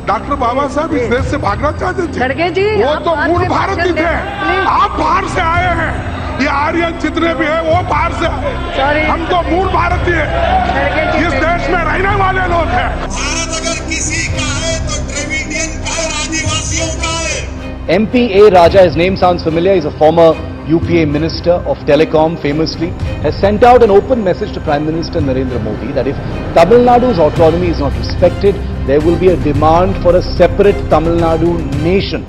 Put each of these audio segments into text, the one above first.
Doctor बाबा साहब इस देश से भागना चाहते थे। खड़गे जी, वो आप तो बात मूल में भारतीय भाषण थे। दें, आप बाहर से आए हैं। ये आर्यन जितने भी हैं वो बाहर से आए हैं। Sorry। हम तो मूल भारतीय खड़गे जी, इस देश में रहने वाले लोग हैं। भारत अगर किसी का है तो द्रविडियन का और आदिवासियों का है। MP A. Raja, his name sounds familiar, he's a former UPA Minister of Telecom famously, has sent out an open message to Prime Minister Narendra Modi that if Tamil Nadu's autonomy is not respected, there will be a demand for a separate Tamil Nadu nation.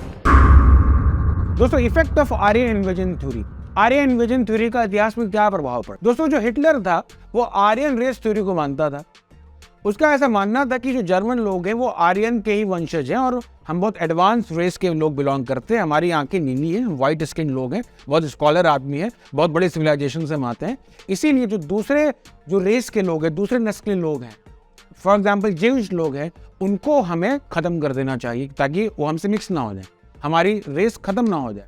दोस्तों, effect of Aryan invasion theory. Aryan invasion theory का इतिहास में क्या प्रभाव पड़ा? दोस्तों, जो Hitler था वो आर्यन रेस थ्योरी को मानता था। उसका ऐसा मानना था कि जो जर्मन लोग हैं वो आर्यन के ही वंशज हैं और हम बहुत एडवांस रेस के लोग बिलोंग करते हैं। हमारी आंखें नीली हैं, वाइट स्किन लोग हैं, बहुत स्कॉलर आदमी है, बहुत बड़े सिविलाइजेशन से हम आते हैं। इसीलिए जो दूसरे जो रेस के लोग हैं, दूसरे नस्ल के लोग हैं, फॉर एग्जाम्पल ज्यूइश लोग हैं, उनको हमें ख़त्म कर देना चाहिए ताकि वो हमसे मिक्स ना हो जाए, हमारी रेस ख़त्म ना हो जाए।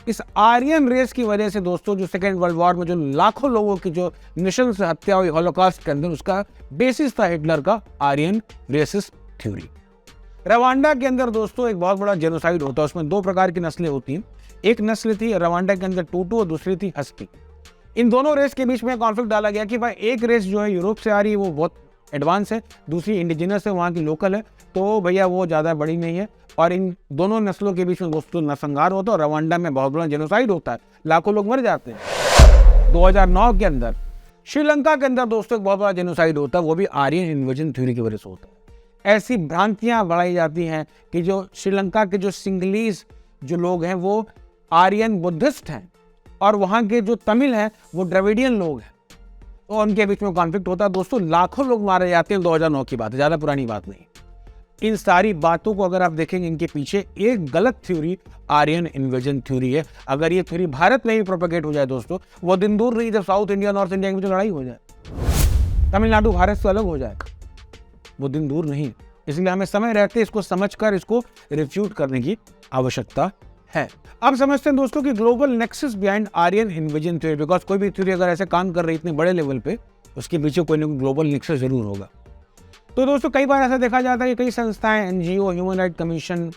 इस आर्यन रेस की वजह से दोस्तों जो सेकेंड वर्ल्ड वॉर में जो लाखों लोगों की जो निशंस से हत्या हुई हॉलोकॉस्ट के अंदर, उसका बेसिस था हिटलर का आर्यन रेसिस थ्योरी। रवांडा के अंदर दोस्तों एक बहुत बड़ा जेनोसाइड होता है। उसमें दो प्रकार की नस्लें होती हैं। एक नस्ल थी रवांडा के अंदर टूटू और दूसरी थी हस्पी। इन दोनों रेस के बीच में कॉन्फ्लिक्ट डाला गया कि भाई एक रेस जो है यूरोप से आ रही है वो बहुत एडवांस है, दूसरी इंडिजिनस है, वहाँ की लोकल है, तो भैया वो ज़्यादा बड़ी नहीं है। और इन दोनों नस्लों के बीच में दोस्तों नरसंहार होता है और रवांडा में बहुत बड़ा जेनोसाइड होता है, लाखों लोग मर जाते हैं। 2009 के अंदर श्रीलंका के अंदर दोस्तों एक बहुत बड़ा जेनोसाइड होता है, वो भी आर्यन इन्वेजन थ्योरी की वजह से होता है। ऐसी भ्रांतियाँ बढ़ाई जाती हैं कि जो श्रीलंका के जो सिंगलीज जो लोग हैं वो आर्यन बुद्धिस्ट हैं और वहाँ के जो तमिल हैं वो द्रविडियन लोग हैं, तो उनके बीच में कॉन्फ्लिक्ट होता है। दोस्तों लाखों लोग मारे जाते हैं, 2009 की बात है, ज़्यादा पुरानी बात नहीं। इन सारी बातों को अगर आप देखेंगे, इनके पीछे एक गलत थ्योरी आर्यन इन्वेजन थ्योरी है। अगर ये थ्योरी भारत में भी प्रोपेगेट हो जाए दोस्तों, वो दिन दूर नहीं जब साउथ इंडिया नॉर्थ इंडिया के बीच लड़ाई हो जाए, तमिलनाडु भारत से अलग हो जाए, वो दिन दूर नहीं। इसलिए हमें समय रहते इसको समझकर इसको रिफ्यूट करने की आवश्यकता है। अब समझते हैं दोस्तों कि global nexus behind Aryan invasion theory, because कोई भी थ्योरी अगर ऐसे काम कर रही है इतने बड़े लेवल पे, उसके पीछे कोई ना कोई ग्लोबल नेक्सस जरूर होगा। तो दोस्तों कई बार ऐसा देखा जाता है कि कई संस्थाएं, NGO, human right commission,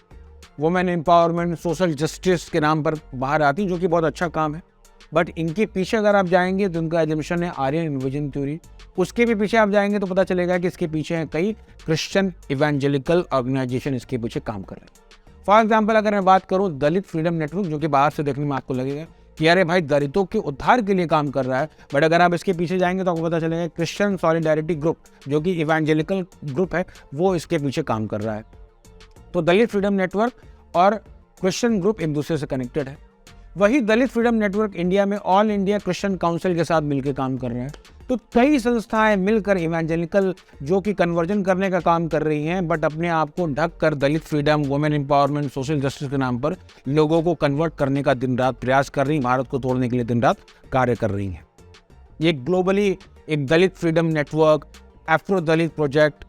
women empowerment, social justice के नाम पर बाहर आती, जो कि बहुत अच्छा काम है। बट इनके पीछे अगर आप जाएंगे तो उनका एजम्पशन है आर्यन इन्वेजन थ्योरी। उसके भी पीछे आप जाएंगे तो पता चलेगा कि इसके पीछे हैं कई क्रिश्चियन इवेंजेलिकल ऑर्गेनाइजेशन इसके पीछे काम कर रहे हैं। फॉर एग्जाम्पल अगर मैं बात करूँ दलित फ्रीडम नेटवर्क, जो कि बाहर से देखने में आपको लगेगा कि अरे भाई दलितों के उद्धार के लिए काम कर रहा है, बट अगर आप इसके पीछे जाएंगे तो आपको पता चलेगा क्रिश्चियन सॉलिडारिटी ग्रुप, जो कि इवेंजेलिकल ग्रुप है, वो इसके पीछे काम कर रहा है। तो दलित फ्रीडम नेटवर्क और क्रिश्चियन ग्रुप एक दूसरे से कनेक्टेड है। वही दलित फ्रीडम नेटवर्क इंडिया में ऑल इंडिया क्रिश्चियन काउंसिल के साथ मिलकर काम कर रहे हैं। तो कई संस्थाएं मिलकर इवेंजेलिकल जो कि कन्वर्जन करने का काम कर रही हैं, बट अपने आप को ढक कर Dalit freedom, women empowerment, social justice के नाम पर लोगों को कन्वर्ट करने का दिन रात प्रयास कर रही हैं, भारत को तोड़ने के लिए दिन रात कार्य कर रही हैं। ये ग्लोबली एक दलित फ्रीडम नेटवर्क, एफ्रो दलित प्रोजेक्ट,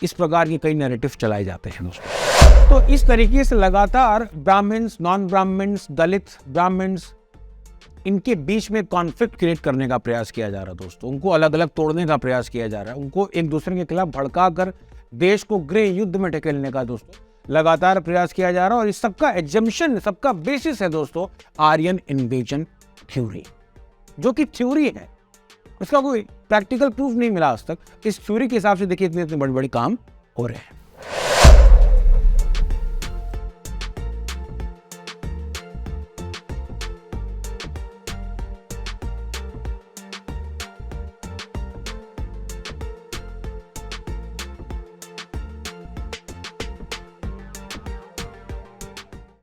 इस प्रकार के कई नैरेटिव चलाए जाते हैं दोस्तों। तो इस तरीके से लगातार ब्राह्मण्स, नॉन ब्राह्मण्स, दलित ब्राह्मण्स, इनके बीच में कॉन्फ्लिक्ट क्रिएट करने का प्रयास किया जा रहा है दोस्तों। उनको अलग अलग तोड़ने का प्रयास किया जा रहा है, उनको एक दूसरे के खिलाफ भड़का कर देश को गृह युद्ध में ढकेलने का दोस्तों लगातार प्रयास किया जा रहा है। और इस सबका एजम्पशन, सबका बेसिस है दोस्तों आर्यन इन्वेजन थ्योरी, जो कि थ्योरी है, उसका कोई प्रैक्टिकल प्रूफ नहीं मिला आज तक। इस थ्योरी के हिसाब से देखिए इतने बड़े बड़े काम हो रहे हैं।